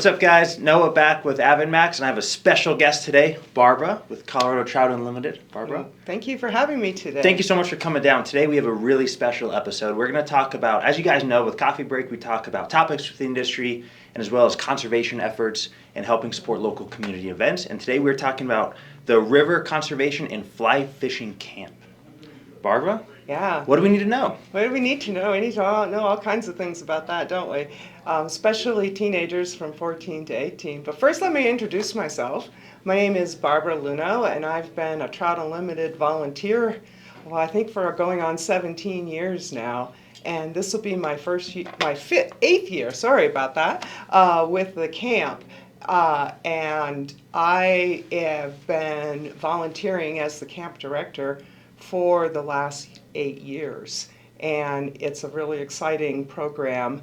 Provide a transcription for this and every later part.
What's up, guys? Noah back with AvidMax, and I have a special guest today, Barbara, with Colorado Trout Unlimited. Barbara. Thank you for having me today. Thank you so much for coming down. Today we have a really special episode. We're going to talk about, as you guys know, with Coffee Break, we talk about topics with the industry, and as well as conservation efforts and helping support local community events. And today we're talking about the River Conservation and Fly Fishing Camp. Barbara? Yeah. What do we need to know? What do we need to know? We need to know all kinds of things about that, don't we? Especially teenagers from 14 to 18. But first, let me introduce myself. My name is Barbara Luneau, and I've been a Trout Unlimited volunteer, well, I think for going on 17 years now. And this will be my eighth year, sorry about that, with the camp. And I have been volunteering as the camp director for the last 8 years. And it's a really exciting program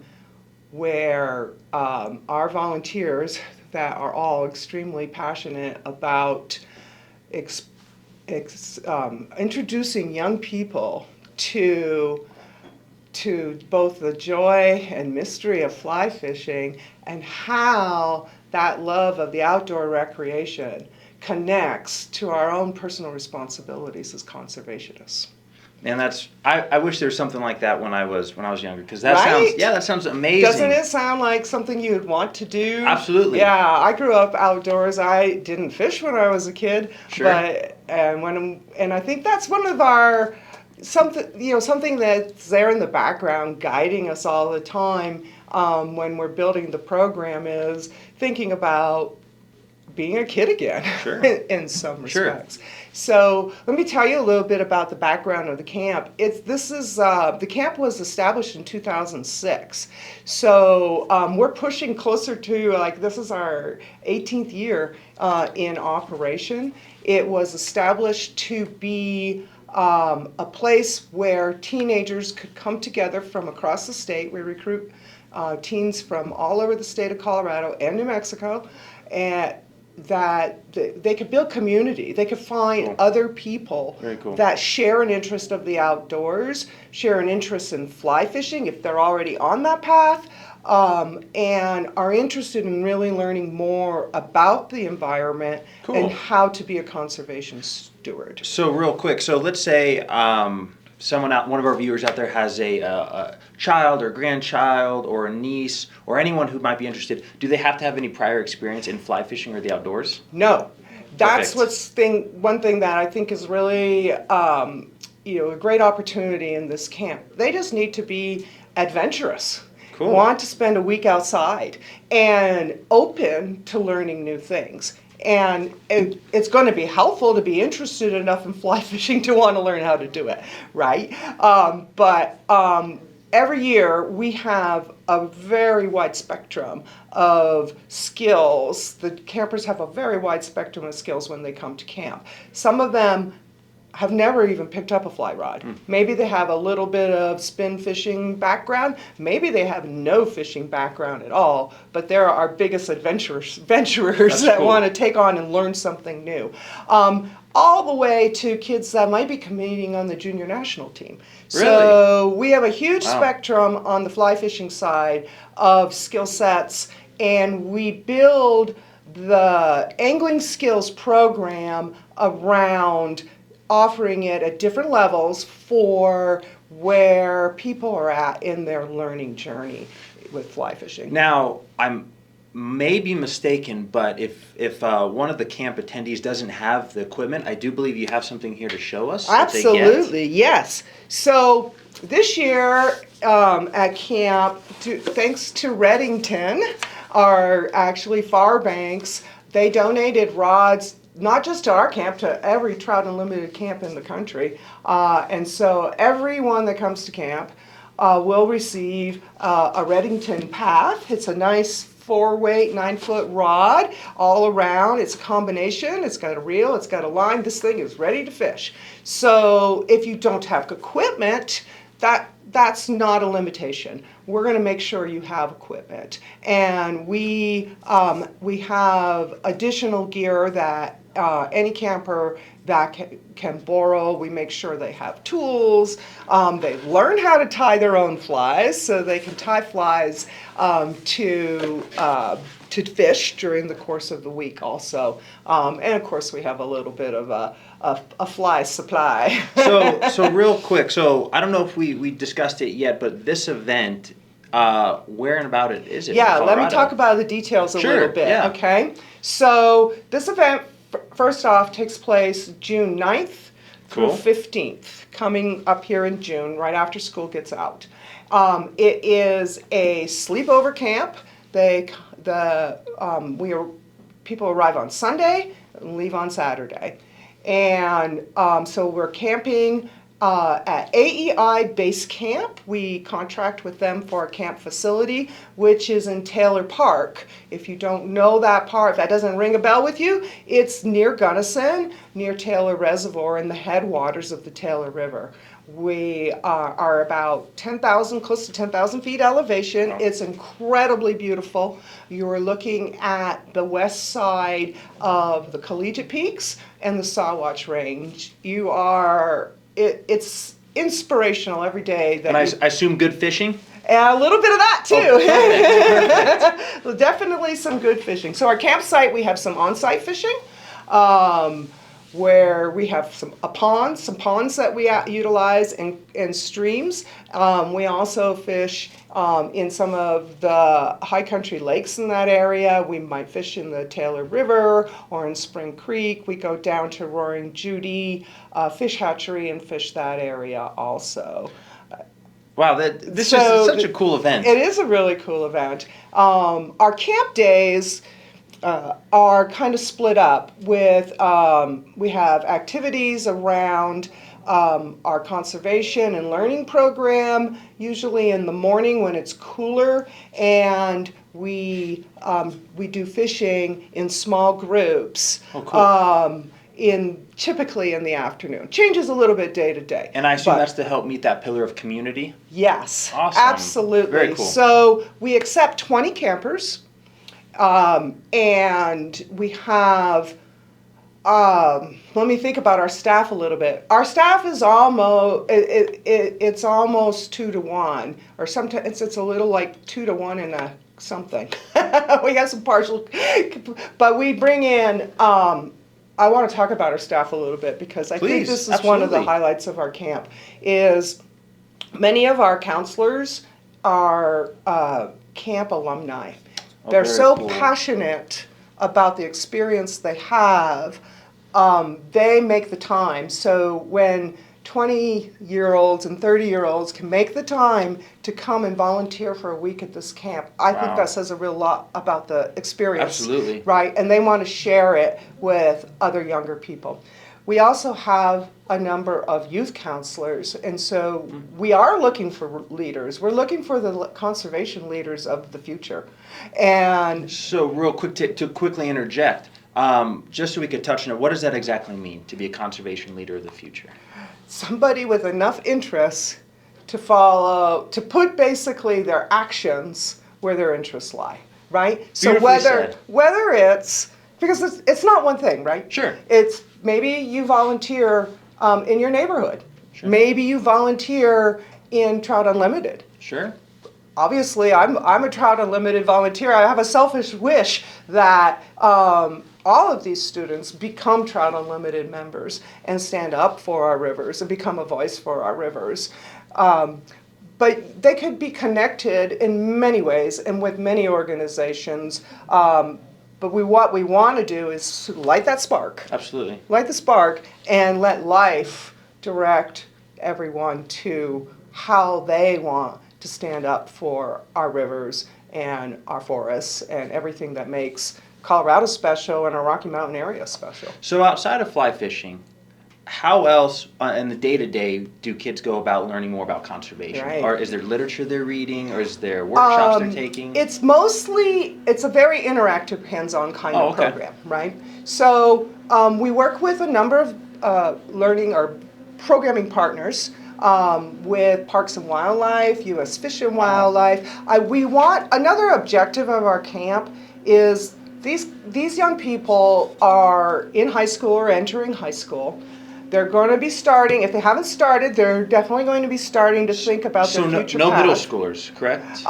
where our volunteers that are all extremely passionate about introducing young people to both the joy and mystery of fly fishing and how that love of the outdoor recreation connects to our own personal responsibilities as conservationists. And I wish there was something like that when I was younger, because that right? that sounds amazing. Doesn't it sound like something you'd want to do? Absolutely. Yeah, I grew up outdoors. I didn't fish when I was a kid, sure. And I think that's one of our something that's there in the background guiding us all the time when we're building the program is thinking about being a kid again, sure. in some respects. Sure. So let me tell you a little bit about the background of the camp. The camp was established in 2006. So we're pushing closer to, this is our 18th year in operation. It was established to be a place where teenagers could come together from across the state. We recruit teens from all over the state of Colorado and New Mexico, and that they could build community. They could find other people that share an interest of the outdoors, share an interest in fly fishing if they're already on that path, and are interested in really learning more about the environment and how to be a conservation steward. So real quick, so let's say one of our viewers out there has a child or grandchild or a niece or anyone who might be interested. Do they have to have any prior experience in fly fishing or the outdoors? No. That's one thing that I think is really a great opportunity in this camp. They just need to be adventurous. Cool. Want to spend a week outside and open to learning new things. And it's going to be helpful to be interested enough in fly fishing to want to learn how to do it, right? But every year we have a very wide spectrum of skills. The campers have a very wide spectrum of skills when they come to camp. Some of them have never even picked up a fly rod. Maybe they have a little bit of spin fishing background. Maybe they have no fishing background at all, but they're our biggest adventurers that want to take on and learn something new. All the way to kids that might be competing on the junior national team. Really? So we have a huge spectrum on the fly fishing side of skill sets, and we build the angling skills program around offering it at different levels for where people are at in their learning journey with fly fishing. Now, I may be mistaken, but if one of the camp attendees doesn't have the equipment, I do believe you have something here to show us. Absolutely, yes. So this year at camp, thanks to Reddington, our actually Farbanks, they donated rods not just to our camp, to every Trout Unlimited camp in the country. And so everyone that comes to camp will receive a Reddington Path. It's a nice 4-weight, 9-foot rod all around. It's a combination. It's got a reel. It's got a line. This thing is ready to fish. So if you don't have equipment, that's not a limitation. We're going to make sure you have equipment, and we have additional gear that any camper that can borrow. We make sure they have tools. They learn how to tie their own flies, so they can tie flies to fish during the course of the week also. And of course we have a little bit of a fly supply. So real quick, so I don't know if we discussed it yet, but this event, where and about it is it? Yeah, in let me Colorado? talk about the details a Sure, little bit, yeah. okay? So this event, first off, takes place June 9th through Cool. 15th, coming up here in June, right after school gets out. It is a sleepover camp. People arrive on Sunday and leave on Saturday. And so we're camping at AEI Base Camp. We contract with them for a camp facility, which is in Taylor Park. If you don't know that part, if that doesn't ring a bell with you, it's near Gunnison, near Taylor Reservoir in the headwaters of the Taylor River. We are about 10,000, close to 10,000 feet elevation. Wow. It's incredibly beautiful. You're looking at the west side of the Collegiate Peaks and the Sawatch Range. It's inspirational every day. And I assume good fishing? A little bit of that too. Oh, Definitely some good fishing. So our campsite, we have some on-site fishing, where we have some ponds that we utilize, and streams. We also fish in some of the high country lakes in that area. We might fish in the Taylor River or in Spring Creek. We go down to Roaring Judy Fish Hatchery and fish that area also. Wow, this So is such a cool event. It is a really cool event. Our camp days are kind of split up with, we have activities around our conservation and learning program, usually in the morning when it's cooler, and we do fishing in small groups. Oh, cool. Typically in the afternoon. Changes a little bit day to day. And I assume but- that's to help meet that pillar of community? Yes, Awesome. absolutely. Very cool. So we accept 20 campers, and we have, let me think about our staff a little bit. Our staff is almost, it's almost 2 to 1, or sometimes it's a little like 2 to 1 and a something. We have some partial, but we bring in, I want to talk about our staff a little bit because I think Please, this is one of the absolutely. highlights of our camp, is many of our counselors are camp alumni. Oh, They're very so cool. passionate about the experience they have, they make the time. So when 20-year-olds and 30-year-olds can make the time to come and volunteer for a week at this camp, I think Wow. that says a real lot about the experience. Absolutely. Right? And they want to share it with other younger people. We also have a number of youth counselors, and so we are looking for leaders. We're looking for the conservation leaders of the future. And So real quick, to quickly interject, just so we could touch on it, what does that exactly mean to be a conservation leader of the future? somebody with enough interest to follow, to put basically their actions where their interests lie, right? So Beautifully said. whether it's, because it's not one thing, right? Sure. It's maybe you volunteer in your neighborhood. Sure. Maybe you volunteer in Trout Unlimited. Sure. Obviously, I'm a Trout Unlimited volunteer. I have a selfish wish that all of these students become Trout Unlimited members and stand up for our rivers and become a voice for our rivers. But they could be connected in many ways and with many organizations. But what we want to do is light that spark. Absolutely. Light the spark and let life direct everyone to how they want to stand up for our rivers and our forests and everything that makes Colorado special and our Rocky Mountain area special. So outside of fly fishing, how else in the day-to-day do kids go about learning more about conservation? Right. Or is there literature they're reading, or is there workshops they're taking? It's a very interactive, hands-on kind of okay. program, right? So we work with a number of learning or programming partners with Parks and Wildlife, U.S. Fish and Wildlife. We want, another objective of our camp is these young people are in high school or entering high school. They're going to be starting, if they haven't started, they're definitely going to be starting to think about their future no path. middle schoolers, correct?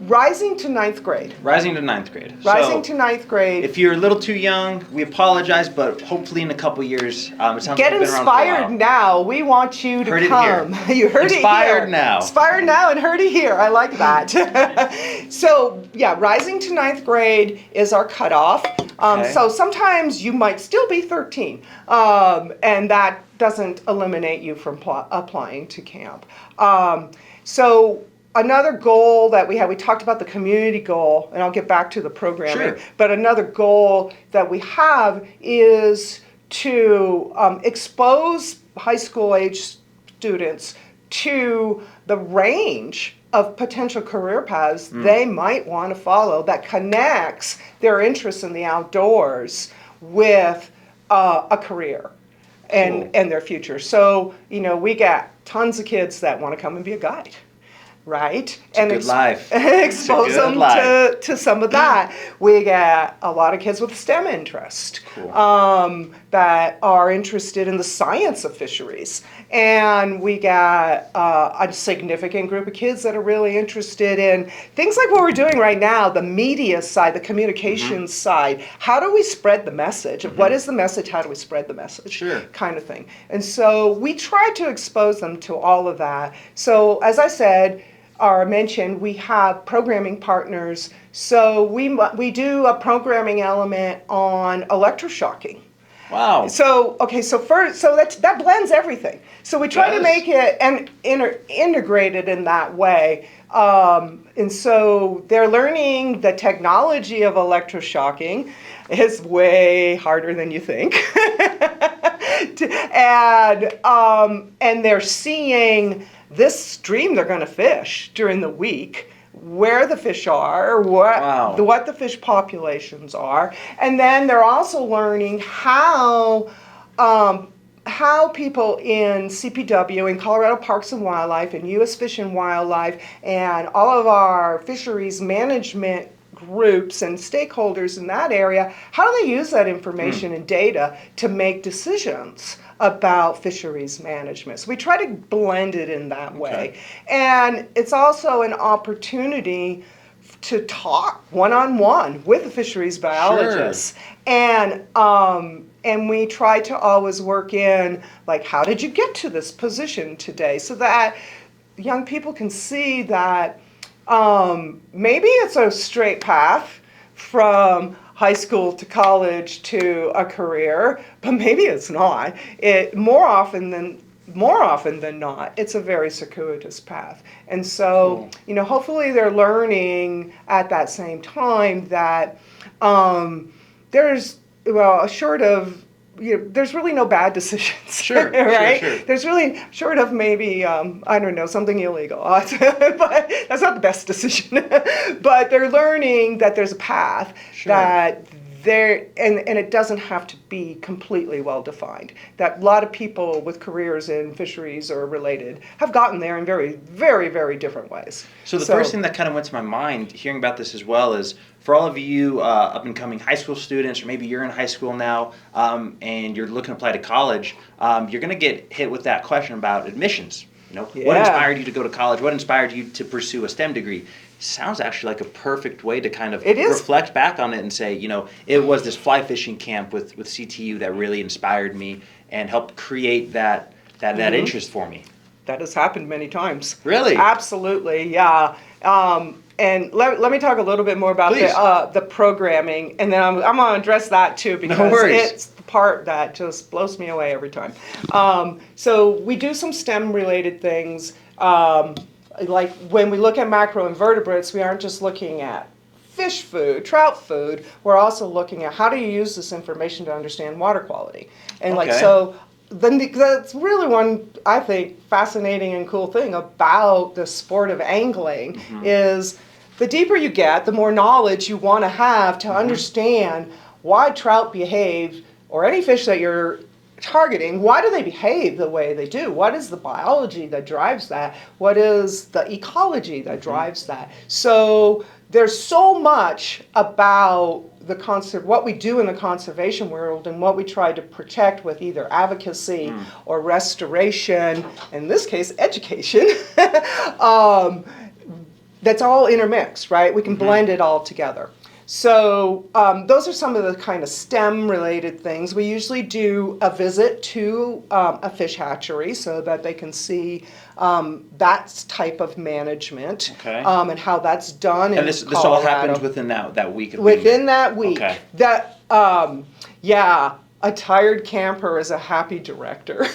Rising to ninth grade. Rising to ninth grade. Rising to ninth grade. If you're a little too young, we apologize, but hopefully in a couple years, it sounds like Get you've been around for a inspired while. now. We want you to Heard it come. here. You heard Inspired it here. now. Inspired now and heard it here. I like that. So yeah, rising to ninth grade is our cutoff. Okay. So sometimes you might still be 13, and that doesn't eliminate you from applying to camp. So another goal that we talked about the community goal, and I'll get back to the programming, Sure. but another goal that we have is to expose high school age students to the range of potential career paths they might want to follow that connects their interest in the outdoors with a career and their future. So, we got tons of kids that want to come and be a guide, right? It's a good life. Expose them to some of that. We got a lot of kids with STEM interest. Cool. That are interested in the science of fisheries. And we got a significant group of kids that are really interested in things like what we're doing right now, the media side, the communications side. How do we spread the message? What is the message? How do we spread the message? Sure. Kind of thing. And so we try to expose them to all of that. So as I said, or mentioned, we have programming partners. So we do a programming element on electroshocking. Wow. So that blends everything. So we try to make it and integrated in that way. And so they're learning the technology of electroshocking is way harder than you think. And they're seeing this stream they're going to fish during the week, where the fish are, what the fish populations are, and then they're also learning how people in CPW, in Colorado Parks and Wildlife, and U.S. Fish and Wildlife, and all of our fisheries management groups and stakeholders in that area, how do they use that information and data to make decisions about fisheries management? So we try to blend it in that way. And it's also an opportunity to talk one-on-one with the fisheries biologists. Sure. And we try to always work in, like, how did you get to this position today? So that young people can see that maybe it's a straight path from high school to college to a career, but maybe it's not. More often than not, it's a very circuitous path. And so, hopefully they're learning at that same time that there's really no bad decisions. Sure, right? Sure. There's really, short of maybe, something illegal. But that's not the best decision. But they're learning that there's a path that and it doesn't have to be completely well defined. That a lot of people with careers in fisheries or related have gotten there in very, very, very different ways. So the first thing that kind of went to my mind hearing about this as well is, for all of you up and coming high school students, or maybe you're in high school now and you're looking to apply to college, you're going to get hit with that question about admissions. What inspired you to go to college? What inspired you to pursue a STEM degree? Sounds actually like a perfect way to kind of reflect back on it and say, it was this fly fishing camp with CTU that really inspired me and helped create that interest for me. That has happened many times. Really? Absolutely, yeah. And let me talk a little bit more about the programming, and then I'm going to address that too, because it's the part that just blows me away every time. So we do some STEM-related things. Like when we look at macroinvertebrates, we aren't just looking at fish food, trout food. We're also looking at how do you use this information to understand water quality. And that's really one, I think, fascinating and cool thing about the sport of angling is the deeper you get, the more knowledge you want to have to understand why trout behave, or any fish that you're targeting, why do they behave the way they do? What is the biology that drives that? What is the ecology that drives that? So there's so much about what we do in the conservation world and what we try to protect with either advocacy or restoration, in this case, education, that's all intermixed, right? We can blend it all together. So those are some of the kind of STEM-related things. We usually do a visit to a fish hatchery so that they can see that type of management and how that's done. And this all happens within that week of within that week. Okay. That a tired camper is a happy director.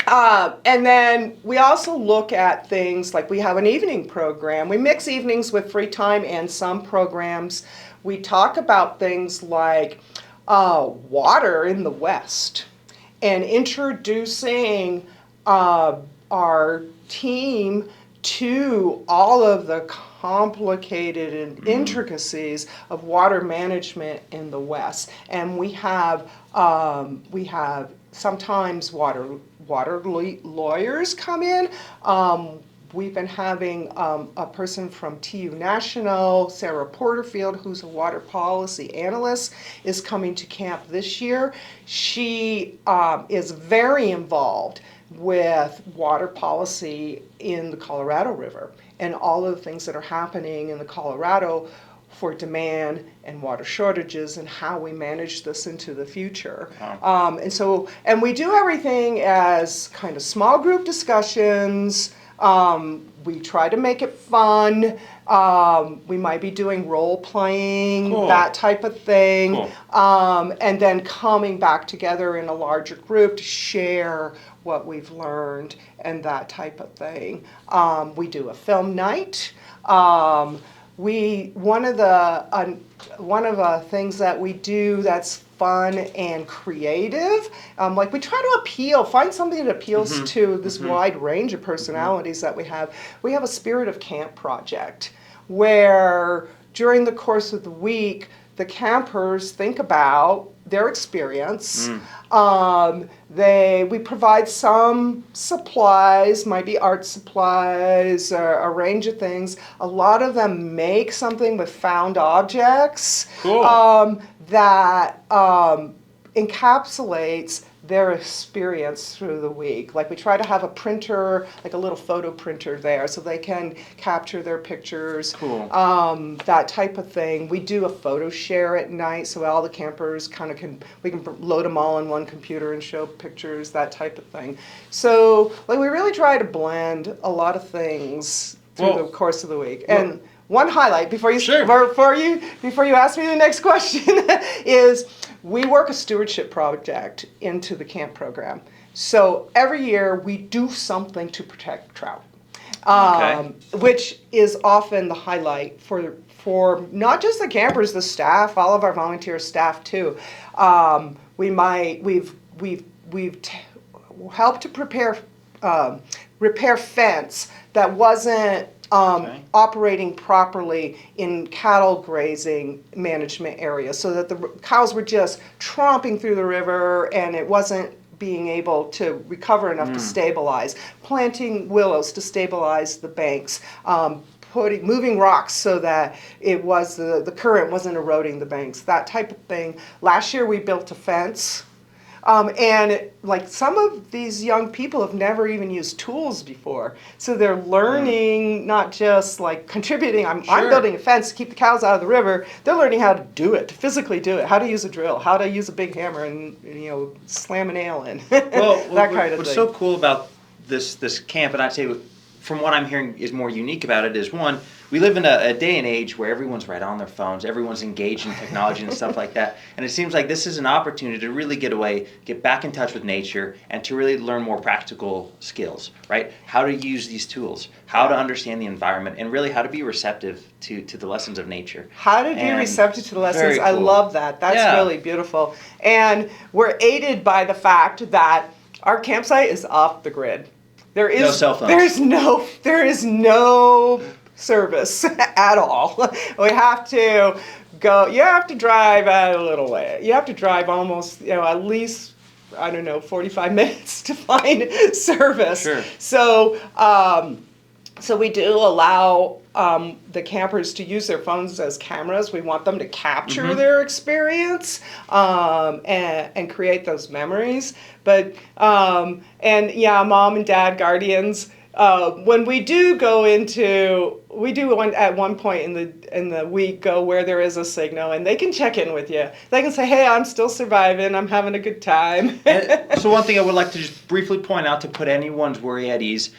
And then we also look at things like we have an evening program. We mix evenings with free time and some programs. We talk about things like water in the West and introducing our team to all of the complicated and intricacies of water management in the West. And we have sometimes water lawyers come in. We've been having a person from TU National, Sarah Porterfield, who's a water policy analyst, is coming to camp this year. She is very involved with water policy in the Colorado River and all of the things that are happening in the Colorado for demand and water shortages and how we manage this into the future. Wow. And we do everything as kind of small group discussions. We try to make it fun. We might be doing role playing, that type of thing. And then coming back together in a larger group to share what we've learned and that type of thing. We do a film night. One of the things that we do that's fun and creative, like we try to find something that appeals to this wide range of personalities that we have. We have a Spirit of Camp project where during the course of the week, the campers think about their experience. We provide some supplies, might be art supplies, a range of things. A lot of them make something with found objects that encapsulates their experience through the week. Like we try to have a printer, like a little photo printer there so they can capture their pictures, that type of thing. We do a photo share at night so all the campers we can load them all on one computer and show pictures, that type of thing. So like we really try to blend a lot of things through the course of the week. And one highlight before you ask me the next question is we work a stewardship project into the camp program. So every year we do something to protect trout, which is often the highlight for not just the campers, the staff, all of our volunteer staff too. We've helped to repair fence that wasn't operating properly in cattle grazing management areas, so that the cows were just tromping through the river and it wasn't being able to recover enough to stabilize. Planting willows to stabilize the banks, moving rocks so that the current wasn't eroding the banks, that type of thing. Last year we built a fence. Like some of these young people have never even used tools before. So they're learning, not just like contributing, I'm building a fence to keep the cows out of the river. They're learning how to do it, to physically do it, how to use a drill, how to use a big hammer and slam a nail in. That kind of what's thing. so cool about this camp, and I'd say from what I'm hearing is more unique about it, is one, we live in a day and age where everyone's right on their phones, everyone's engaged in technology and stuff like that, and it seems like this is an opportunity to really get away, get back in touch with nature, and to really learn more practical skills, right? How to use these tools, how to understand the environment, and really how to be receptive to the lessons of nature. How to be receptive to the lessons. Very cool. I love that. That's really beautiful. And we're aided by the fact that our campsite is off the grid. There is no cell phones. There is no service at all. We have to you have to drive a little way. You have to drive almost, at least, I don't know, 45 minutes to find service. Sure. So we do allow the campers to use their phones as cameras. We want them to capture their experience and create those memories. But mom and dad, guardians. When we do go at one point in the week go where there is a signal, and they can check in with you. They can say, "Hey, I'm still surviving. I'm having a good time." So one thing I would like to just briefly point out to put anyone's worry at ease.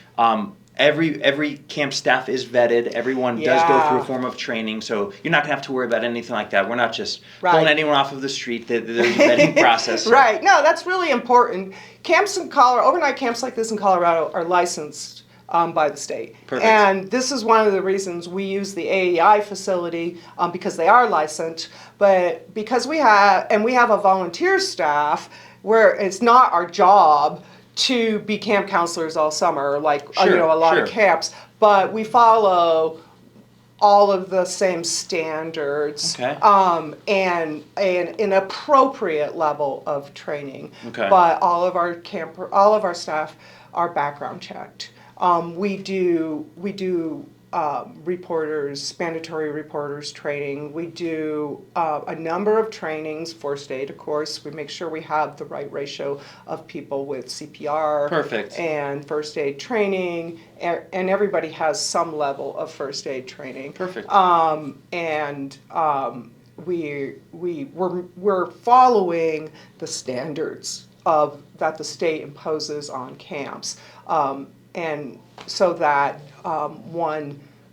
Every camp staff is vetted. Everyone does go through a form of training, so you're not going to have to worry about anything like that. We're not just pulling anyone off of the street. There's a vetting process. So. Right. No, that's really important. Camps in Colorado, overnight camps like this in Colorado, are licensed by the state. Perfect. And this is one of the reasons we use the AEI facility because they are licensed. But because we have a volunteer staff where it's not our job to be camp counselors all summer, like a lot of camps, but we follow all of the same standards and an appropriate level of training. Okay. But all of our staff are background checked. We do mandatory reporters training. We do a number of trainings, first aid, of course. We make sure we have the right ratio of people with CPR. Perfect. And first aid training, and everybody has some level of first aid training. Perfect. We're following the standards that the state imposes on camps. And so that,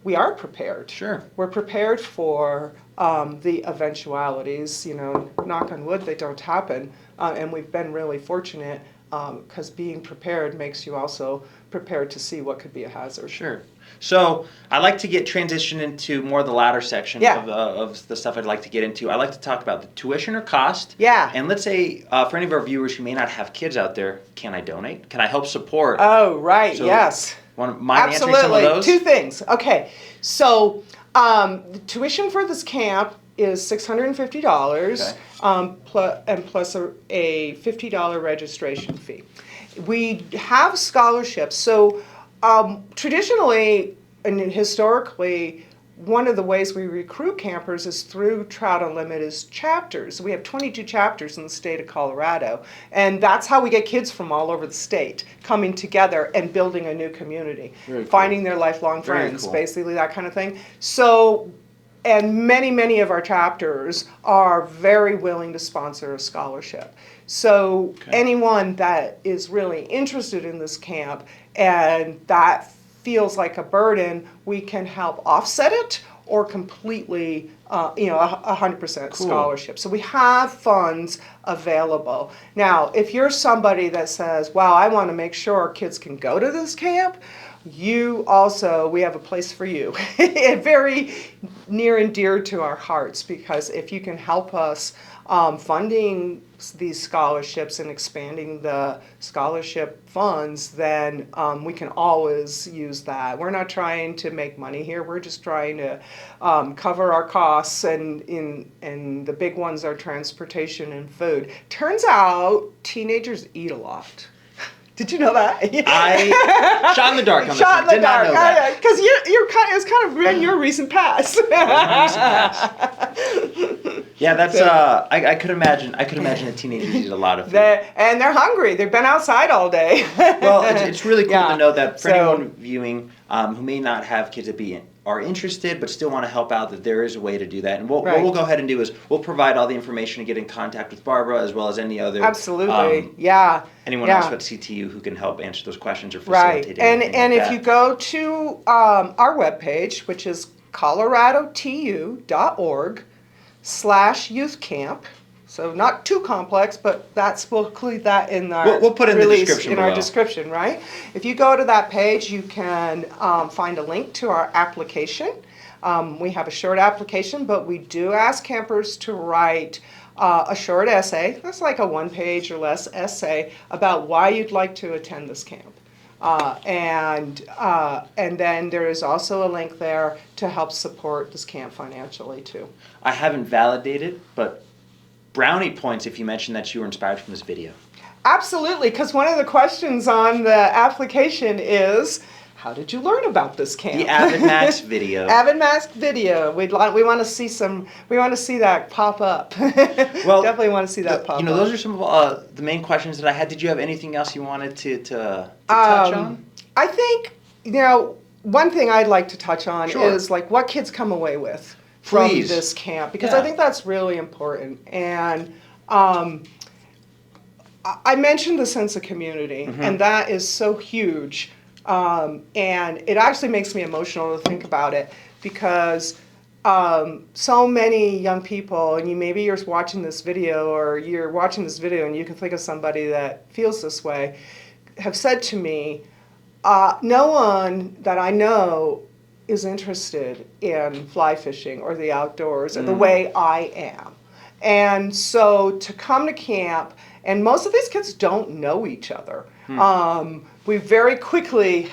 we are prepared. Sure. We're prepared for the eventualities. Knock on wood, they don't happen. And we've been really fortunate because being prepared makes you also prepared to see what could be a hazard. Sure. So I'd like to transition into more of the latter section of the stuff I'd like to get into. I'd like to talk about the tuition or cost. Yeah. And let's say for any of our viewers who may not have kids out there, can I donate? Can I help support? Oh, right. Yes. Mind answering some of those? Two things. Okay. So the tuition for this camp is $650 plus a $50 registration fee. We have scholarships. So traditionally and historically, one of the ways we recruit campers is through Trout Unlimited's chapters. We have 22 chapters in the state of Colorado, and that's how we get kids from all over the state coming together and building a new community, finding their lifelong friends, basically that kind of thing. So, and many of our chapters are very willing to sponsor a scholarship. So anyone that is really interested in this camp and that feels like a burden, we can help offset it or completely, 100% scholarship. So we have funds available. Now, if you're somebody that says, wow, I want to make sure our kids can go to this camp, we have a place for you. Very near and dear to our hearts, because if you can help us funding these scholarships and expanding the scholarship funds, then we can always use that. We're not trying to make money here. We're just trying to cover our costs, and the big ones are transportation and food. Turns out teenagers eat a lot. Did you know that? I shot in the dark on this one. Did not know that. Because it's kind of in your recent past. Yeah, that's I could imagine. I could imagine that teenagers eat a lot of food. And they're hungry. They've been outside all day. Well, it's really cool to know that for anyone viewing who may not have kids that are interested but still want to help out, that there is a way to do that. And what we'll go ahead and do is we'll provide all the information to get in contact with Barbara, as well as any other anyone else at CTU who can help answer those questions or facilitate anything. And if you go to our webpage, which is coloradotu.org/youth camp. So not too complex, but we'll include that in our we'll put in the description our description, right? If you go to that page, you can find a link to our application. We have a short application, but we do ask campers to write a short essay. That's like a 1-page or less essay about why you'd like to attend this camp. And then there is also a link there to help support this camp financially too. I haven't validated, but brownie points if you mentioned that you were inspired from this video. Absolutely, because one of the questions on the application is, how did you learn about this camp? The AvidMax video. AvidMax video. We want to see that pop up. Well, definitely want to see that pop up. Those are some of the main questions that I had. Did you have anything else you wanted to touch on? I think, one thing I'd like to touch on Sure. is like what kids come away with from Please. this camp, because Yeah. I think that's really important. And I mentioned the sense of community, and that is so huge. And it actually makes me emotional to think about it, because so many young people, and maybe you're watching this video and you can think of somebody that feels this way, have said to me, no one that I know is interested in fly fishing or the outdoors or the way I am. And so to come to camp, and most of these kids don't know each other. We very quickly,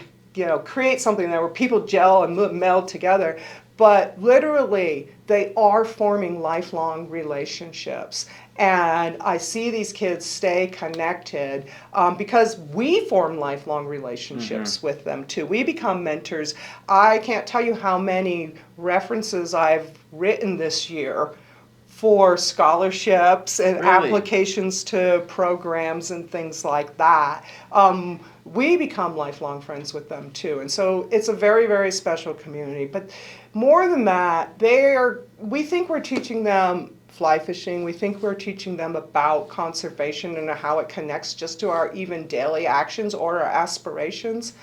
create something there where people gel and meld together. But literally, they are forming lifelong relationships. And I see these kids stay connected because we form lifelong relationships with them too. We become mentors. I can't tell you how many references I've written this year for scholarships and applications to programs and things like that. We become lifelong friends with them too. And so it's a very, very special community. But more than that, we think we're teaching them fly fishing. We think we're teaching them about conservation and how it connects just to our even daily actions or our aspirations.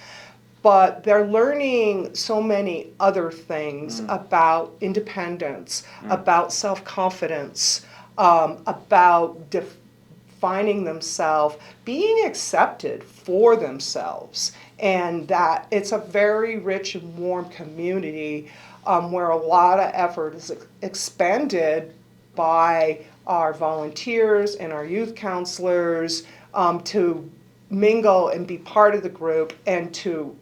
But they're learning so many other things about independence, about self-confidence, about defining themselves, being accepted for themselves, and that it's a very rich and warm community where a lot of effort is expended by our volunteers and our youth counselors to mingle and be part of the group and to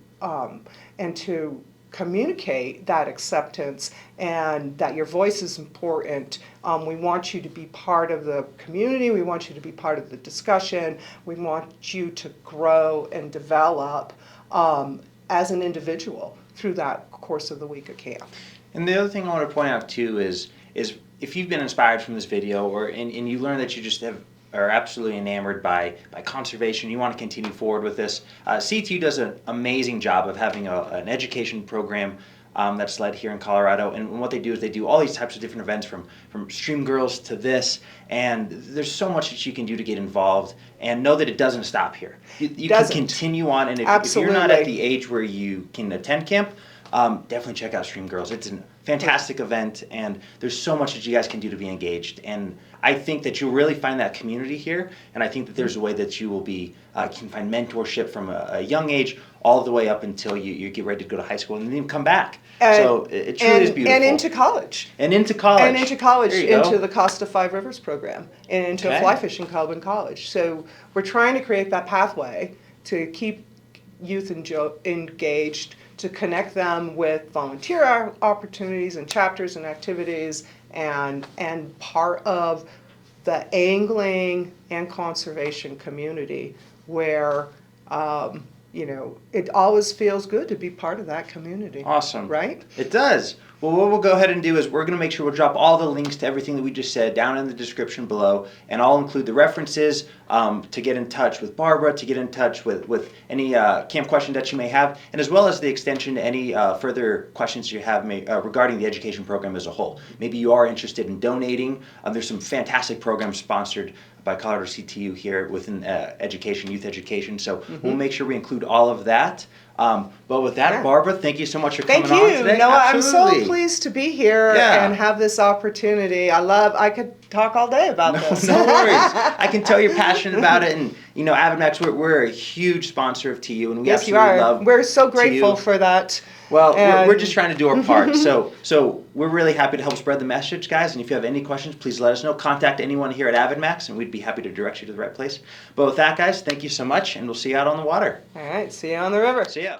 communicate that acceptance and that your voice is important. We want you to be part of the community. We want you to be part of the discussion. We want you to grow and develop as an individual through that course of the week of camp. And the other thing I want to point out too is if you've been inspired from this video and you learn that you just are absolutely enamored by conservation, you want to continue forward with this, CTU does an amazing job of having an education program that's led here in Colorado. And what they do is they do all these types of different events from Stream Girls to this. And there's so much that you can do to get involved. And know that it doesn't stop here. You can continue on. And if you're not at the age where you can attend camp, definitely check out Stream Girls. It's a fantastic event, and there's so much that you guys can do to be engaged. And I think that you'll really find that community here, and I think that there's a way that you will can find mentorship from a young age all the way up until you get ready to go to high school and then come back. So it truly is beautiful. And into college. Into the Costa Five Rivers program, and into a fly fishing club in college. So we're trying to create that pathway to keep youth engaged, to connect them with volunteer opportunities and chapters and activities, and part of the angling and conservation community where it always feels good to be part of that community. Awesome. Right? It does. Well, what we'll go ahead and do is we're going to make sure we'll drop all the links to everything that we just said down in the description below, and I'll include the references to get in touch with Barbara, to get in touch with any camp questions that you may have, and as well as the extension to any further questions you have regarding the education program as a whole. Maybe you are interested in donating. There's some fantastic programs sponsored by Colorado CTU here within youth education, so we'll make sure we include all of that. But with that, Barbara, thank you so much for coming on today. Thank you. Noah, I'm so pleased to be here and have this opportunity. I could talk all day about this. No worries. I can tell you're passionate about it, AvidMax, we're a huge sponsor of TU, and we Yes, you absolutely are. love We're so grateful TU. for that. Well, we're And- just trying to do our part. So we're really happy to help spread the message, guys. And if you have any questions, please let us know. Contact anyone here at AvidMax, and we'd be happy to direct you to the right place. But with that, guys, thank you so much, and we'll see you out on the water. All right, see you on the river. See ya.